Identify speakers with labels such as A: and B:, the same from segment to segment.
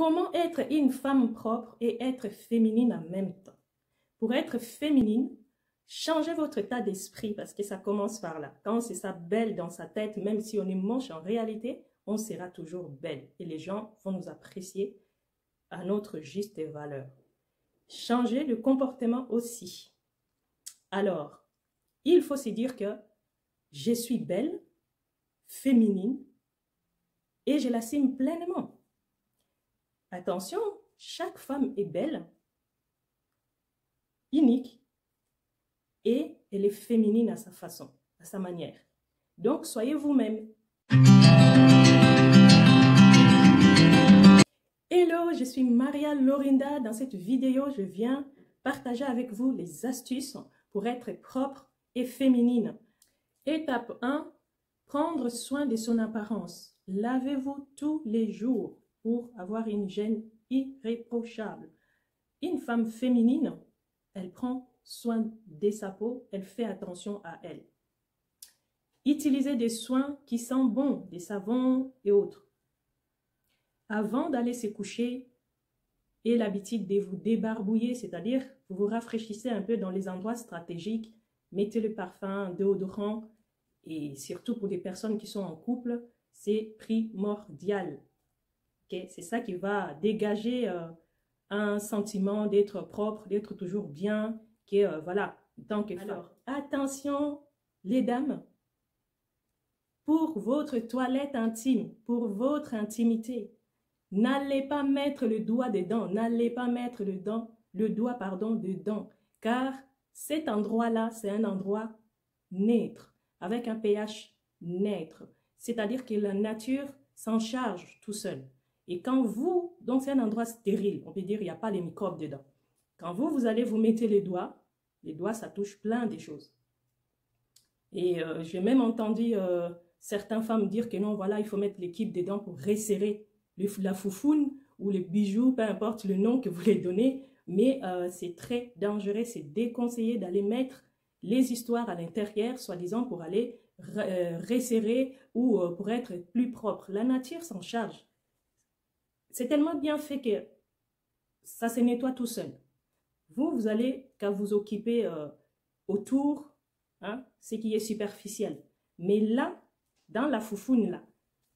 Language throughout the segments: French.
A: Comment être une femme propre et être féminine en même temps? Pour être féminine, changez votre état d'esprit parce que ça commence par là. Quand c'est ça belle dans sa tête, même si on est moche en réalité, on sera toujours belle et les gens vont nous apprécier à notre juste valeur. Changez le comportement aussi. Alors, il faut se dire que je suis belle, féminine et je l'assume pleinement. Attention, chaque femme est belle, unique et elle est féminine à sa façon, à sa manière. Donc, soyez vous-même. Hello, je suis Maria Lorinda. Dans cette vidéo, je viens partager avec vous les astuces pour être propre et féminine. Étape 1, prendre soin de son apparence. Lavez-vous tous les jours pour avoir une hygiène irréprochable. Une femme féminine, elle prend soin de sa peau, elle fait attention à elle. Utilisez des soins qui sentent bon, des savons et autres. Avant d'aller se coucher, ayez l'habitude de vous débarbouiller, c'est-à-dire vous vous rafraîchissez un peu dans les endroits stratégiques, mettez le parfum, déodorant, et surtout pour des personnes qui sont en couple, c'est primordial. Okay? C'est ça qui va dégager un sentiment d'être propre, d'être toujours bien, voilà, tant que femme. Alors, attention les dames, pour votre toilette intime, pour votre intimité, n'allez pas mettre le doigt dedans, n'allez pas mettre le doigt dedans, car cet endroit-là, c'est un endroit neutre, avec un pH neutre. C'est-à-dire que la nature s'en charge tout seul. Et quand vous, donc c'est un endroit stérile, on peut dire il n'y a pas les microbes dedans. Quand vous allez vous mettre les doigts ça touche plein de choses. Et j'ai même entendu certaines femmes dire que non, voilà, il faut mettre l'équipe dedans pour resserrer la foufoune ou les bijoux, peu importe le nom que vous les donnez, mais c'est très dangereux, c'est déconseillé d'aller mettre les histoires à l'intérieur, soi-disant pour aller resserrer ou pour être plus propre. La nature s'en charge. C'est tellement bien fait que ça se nettoie tout seul. Vous allez qu'à vous occuper autour, hein, ce qui est superficiel. Mais là, dans la foufoune, là,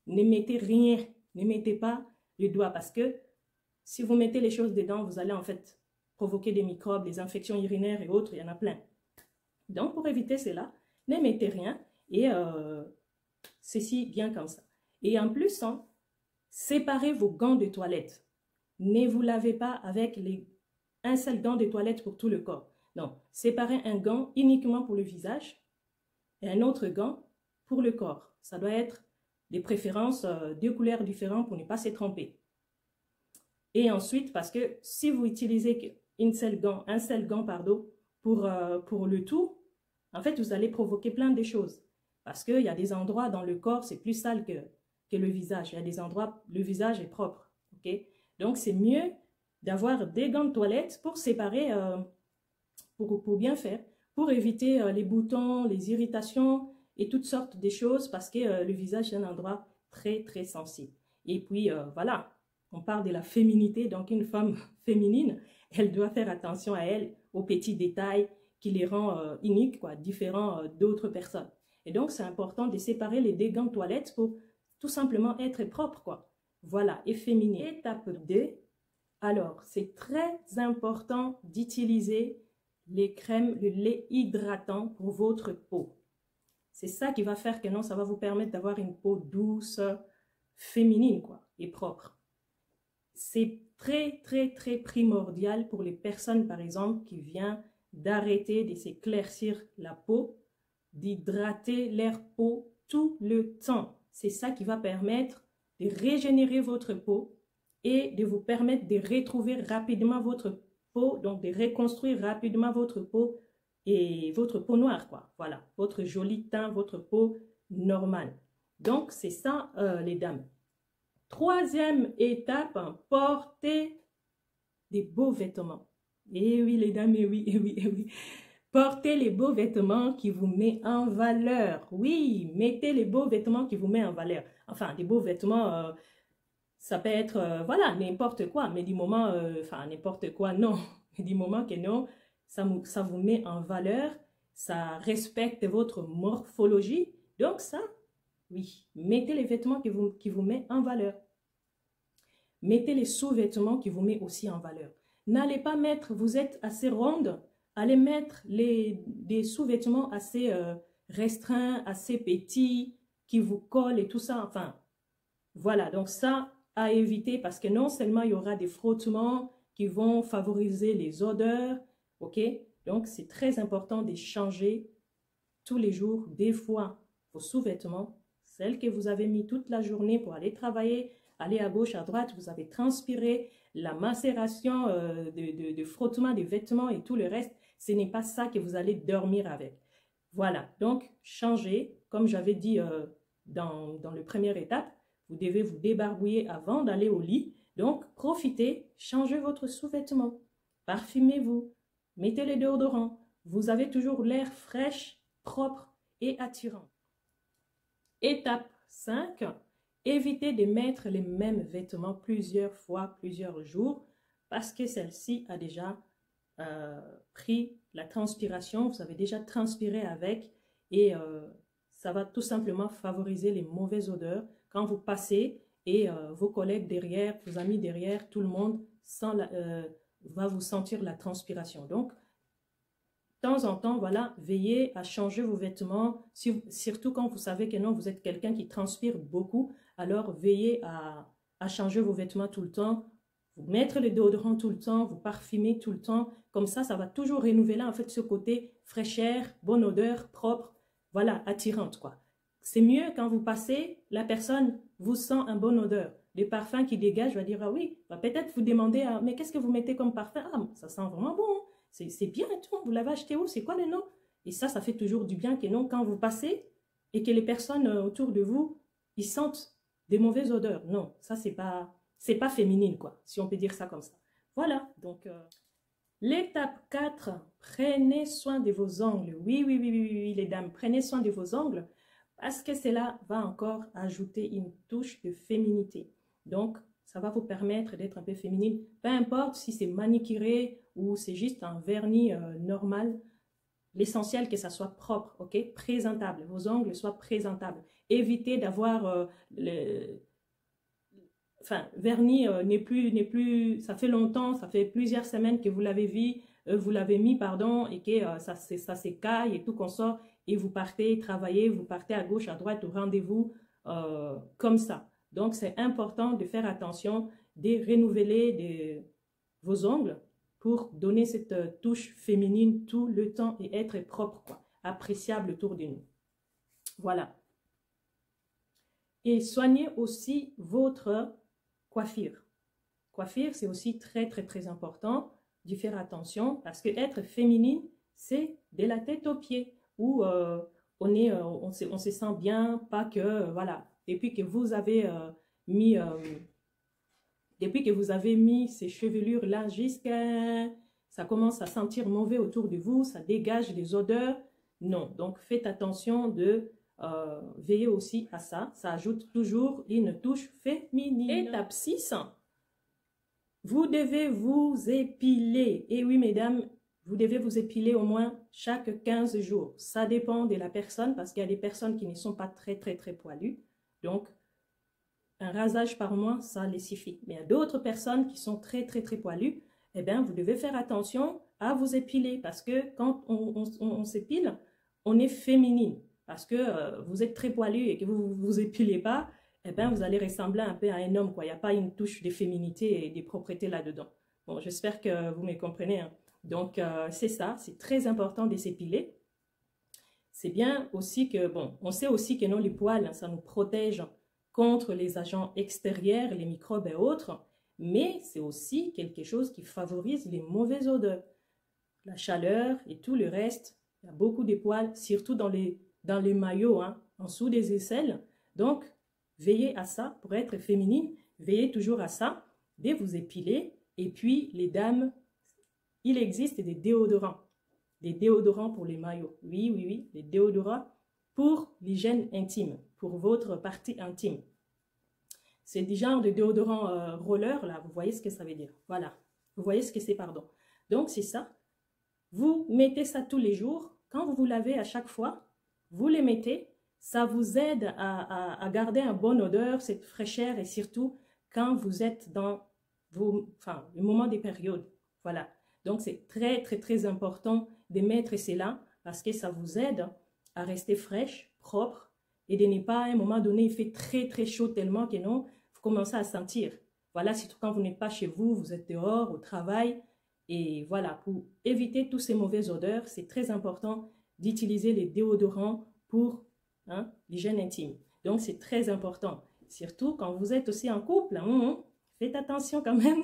A: ne mettez rien, ne mettez pas le doigt parce que si vous mettez les choses dedans, vous allez en fait provoquer des microbes, des infections urinaires et autres, il y en a plein. Donc, pour éviter cela, ne mettez rien et ceci bien comme ça. Et en plus, hein, séparez vos gants de toilette. Ne vous lavez pas avec un seul gant de toilette pour tout le corps. Non, séparez un gant uniquement pour le visage et un autre gant pour le corps. Ça doit être des préférences, deux couleurs différentes pour ne pas se tromper. Et ensuite, parce que si vous utilisez un seul gant pour le tout, en fait, vous allez provoquer plein de choses. Parce qu'il y a des endroits dans le corps, c'est plus sale que le visage. Il y a des endroits, le visage est propre. Okay? Donc, c'est mieux d'avoir des gants de toilette pour séparer, pour bien faire, pour éviter les boutons, les irritations et toutes sortes de choses parce que le visage est un endroit très, très sensible. Et puis, voilà, on parle de la féminité, donc une femme féminine, elle doit faire attention à elle, aux petits détails qui les rend uniques, quoi, différents d'autres personnes. Et donc, c'est important de séparer les deux gants de toilette pour tout simplement être propre, quoi. Voilà, et féminin. Étape 2. Alors, c'est très important d'utiliser les crèmes, le lait hydratant pour votre peau. C'est ça qui va faire que non, ça va vous permettre d'avoir une peau douce, féminine, quoi, et propre. C'est très, très, très primordial pour les personnes, par exemple, qui viennent d'arrêter de s'éclaircir la peau, d'hydrater leur peau tout le temps. C'est ça qui va permettre de régénérer votre peau et de vous permettre de retrouver rapidement votre peau, donc de reconstruire rapidement votre peau et votre peau noire, quoi. Voilà, votre joli teint, votre peau normale. Donc, c'est ça, les dames. Troisième étape, portez des beaux vêtements. Eh oui, les dames, eh oui, eh oui, eh oui. Portez les beaux vêtements qui vous mettent en valeur. Oui, mettez les beaux vêtements qui vous mettent en valeur. Enfin, des beaux vêtements, Ça peut être, voilà, n'importe quoi, mais du moment, enfin, n'importe quoi, non. Mais du moment que non, ça vous met en valeur, ça respecte votre morphologie. Donc ça, oui, mettez les vêtements qui vous mettent en valeur. Mettez les sous-vêtements qui vous mettent aussi en valeur. N'allez pas mettre, vous êtes assez ronde, allez mettre des sous-vêtements assez restreints, assez petits, qui vous collent et tout ça. Enfin, voilà, donc ça à éviter parce que non seulement il y aura des frottements qui vont favoriser les odeurs, ok? Donc c'est très important de changer tous les jours, des fois, vos sous-vêtements, celles que vous avez mis toute la journée pour aller travailler, aller à gauche, à droite, vous avez transpiré, la macération de frottement des vêtements et tout le reste, ce n'est pas ça que vous allez dormir avec. Voilà, donc changez, comme j'avais dit dans la première étape, vous devez vous débarbouiller avant d'aller au lit. Donc, profitez, changez votre sous-vêtement, parfumez-vous, mettez les déodorants. Vous avez toujours l'air fraîche, propre et attirant. Étape 5, évitez de mettre les mêmes vêtements plusieurs fois, plusieurs jours, parce que celle-ci a déjà pris la transpiration, vous avez déjà transpiré avec et ça va tout simplement favoriser les mauvaises odeurs quand vous passez et vos collègues derrière, vos amis derrière, tout le monde va vous sentir la transpiration. Donc, de temps en temps, voilà, veillez à changer vos vêtements, surtout quand vous savez que non, vous êtes quelqu'un qui transpire beaucoup, alors veillez à changer vos vêtements tout le temps, vous mettre le déodorant tout le temps, vous parfumer tout le temps, comme ça va toujours renouveler en fait ce côté fraîcheur, bonne odeur, propre, voilà, attirante quoi. C'est mieux quand vous passez, la personne vous sent une bonne odeur. Les parfums qui dégagent, va dire, ah oui, va peut-être vous demander, mais qu'est-ce que vous mettez comme parfum? Ah, ça sent vraiment bon, hein. C'est bien et tout, vous l'avez acheté où? C'est quoi le nom? Et ça fait toujours du bien que non, quand vous passez et que les personnes autour de vous, ils sentent des mauvaises odeurs. Non, ça c'est pas féminine quoi, si on peut dire ça comme ça. Voilà, donc l'étape 4, prenez soin de vos ongles. Oui, les dames, prenez soin de vos ongles parce que cela va encore ajouter une touche de féminité. Donc, ça va vous permettre d'être un peu féminine. Peu importe si c'est manicuré ou c'est juste un vernis normal. L'essentiel que ça soit propre, ok? Présentable. Vos ongles soient présentables. Évitez d'avoir vernis n'est plus, ça fait longtemps, ça fait plusieurs semaines que vous l'avez mis, pardon, et que ça s'écaille et tout qu'on sort et vous partez travailler, vous partez à gauche, à droite au rendez-vous comme ça. Donc, c'est important de faire attention, de renouveler vos ongles pour donner cette touche féminine tout le temps et être propre, quoi, appréciable autour de nous. Voilà. Et soignez aussi votre coiffure. Coiffure, c'est aussi très, très, très important d'y faire attention parce que être féminine, c'est de la tête aux pieds où on se sent bien, pas que, voilà, depuis que vous avez mis ces chevelures-là jusqu'à... Ça commence à sentir mauvais autour de vous, ça dégage des odeurs. Non, donc faites attention de veiller aussi à ça. Ça ajoute toujours une touche féminine. Étape 6, vous devez vous épiler. Et oui, mesdames, vous devez vous épiler au moins chaque 15 jours. Ça dépend de la personne parce qu'il y a des personnes qui ne sont pas très, très, très poilues. Donc, un rasage par mois, ça les suffit. Mais il y a d'autres personnes qui sont très, très, très poilues. Eh bien, vous devez faire attention à vous épiler parce que quand on s'épile, on est féminine. Parce que vous êtes très poilu et que vous ne vous épilez pas, eh bien, vous allez ressembler un peu à un homme, quoi. Il n'y a pas une touche de féminité et de propreté là-dedans. Bon, j'espère que vous me comprenez, hein. Donc, c'est ça, c'est très important de s'épiler. C'est bien aussi que, bon, on sait aussi que non, les poils, ça nous protège contre les agents extérieurs, les microbes et autres, mais c'est aussi quelque chose qui favorise les mauvaises odeurs. La chaleur et tout le reste, il y a beaucoup de poils, surtout dans les maillots, hein, en dessous des aisselles. Donc, veillez à ça pour être féminine, veillez toujours à ça, de vous épiler. Et puis, les dames, il existe des déodorants pour les maillots. Oui, des déodorants pour l'hygiène intime, pour votre partie intime. C'est du genre de déodorant roller, là. Vous voyez ce que ça veut dire. Voilà. Vous voyez ce que c'est, pardon. Donc, c'est ça. Vous mettez ça tous les jours. Quand vous vous lavez à chaque fois, vous les mettez. Ça vous aide à garder une bonne odeur, cette fraîcheur, et surtout quand vous êtes dans le moment des périodes. Voilà. Donc, c'est très, très, très important de mettre cela parce que ça vous aide à rester fraîche, propre, et de ne pas, à un moment donné, il fait très, très chaud tellement que non, vous commencez à sentir. Voilà, surtout quand vous n'êtes pas chez vous, vous êtes dehors, au travail. Et voilà, pour éviter toutes ces mauvaises odeurs, c'est très important d'utiliser les déodorants pour l'hygiène intime. Donc, c'est très important. Surtout quand vous êtes aussi en couple. Faites attention quand même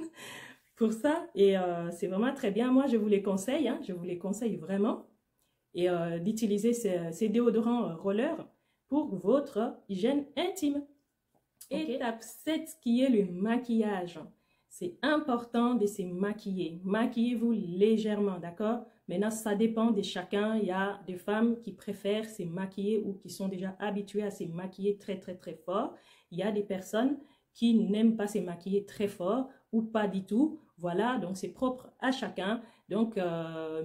A: pour ça. Et c'est vraiment très bien. Moi, je vous les conseille. Je vous les conseille vraiment. Et d'utiliser ces déodorants rollers pour votre hygiène intime. Okay. Étape 7 qui est le maquillage. C'est important de se maquiller. Maquillez-vous légèrement, d'accord? Maintenant, ça dépend de chacun. Il y a des femmes qui préfèrent se maquiller ou qui sont déjà habituées à se maquiller très, très, très fort. Il y a des personnes qui n'aiment pas se maquiller très fort ou pas du tout. Voilà, donc c'est propre à chacun. Donc,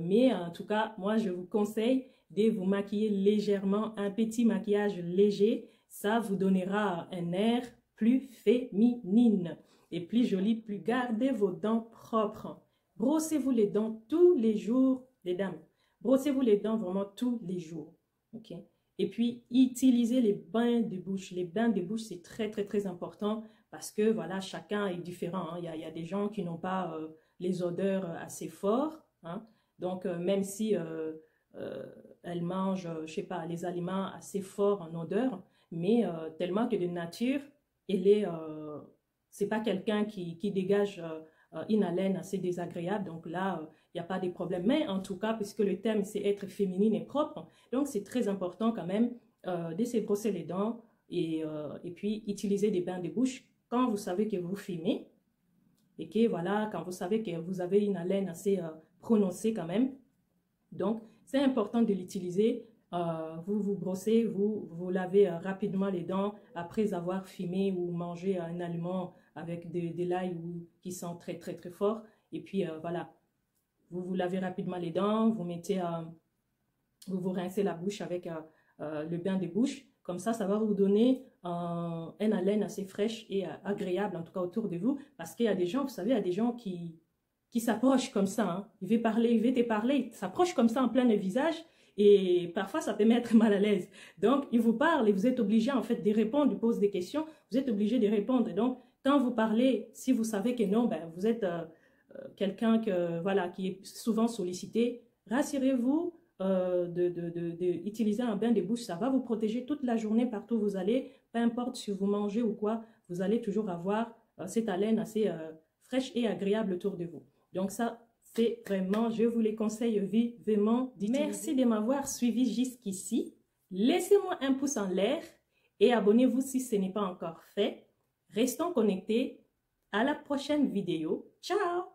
A: mais en tout cas, moi, je vous conseille de vous maquiller légèrement, un petit maquillage léger. Ça vous donnera un air plus féminine et plus joli, plus gardez vos dents propres. Brossez-vous les dents tous les jours, les dames. Brossez-vous les dents vraiment tous les jours. Ok? Et puis, utilisez les bains de bouche. Les bains de bouche, c'est très, très, très important parce que, voilà, chacun est différent. Il y a des gens qui n'ont pas les odeurs assez fortes. Donc, même si elles mangent, je sais pas, les aliments assez forts en odeur, mais tellement que de nature, c'est pas quelqu'un qui dégage une haleine assez désagréable. Donc là, il n'y a pas de problème. Mais en tout cas, puisque le thème, c'est être féminine et propre, donc c'est très important quand même de se brosser les dents et puis utiliser des bains de bouche quand vous savez que vous fumez et que voilà, quand vous savez que vous avez une haleine assez prononcée quand même. Donc, c'est important de l'utiliser. Vous vous brossez, vous lavez rapidement les dents après avoir fumé ou mangé un aliment avec de l'ail qui sent très, très, très fort. Et puis, voilà, vous vous lavez rapidement les dents, vous vous rincez la bouche avec le bain de bouche. Comme ça va vous donner une haleine assez fraîche et agréable, en tout cas autour de vous. Parce qu'il y a des gens, vous savez, il y a des gens qui s'approchent comme ça. Il veut te parler, il s'approche comme ça en plein visage. Et parfois, ça peut mettre mal à l'aise. Donc, il vous parle et vous êtes obligé, en fait, de répondre, il pose des questions. Vous êtes obligé de répondre. Et donc, quand vous parlez, si vous savez que non, ben, vous êtes quelqu'un qui est souvent sollicité, rassurez-vous d'utiliser un bain de bouche. Ça va vous protéger toute la journée partout où vous allez. Peu importe si vous mangez ou quoi, vous allez toujours avoir cette haleine assez fraîche et agréable autour de vous. Donc ça, c'est vraiment, je vous les conseille vivement d'utiliser. Merci de m'avoir suivi jusqu'ici. Laissez-moi un pouce en l'air et abonnez-vous si ce n'est pas encore fait. Restons connectés. À la prochaine vidéo. Ciao!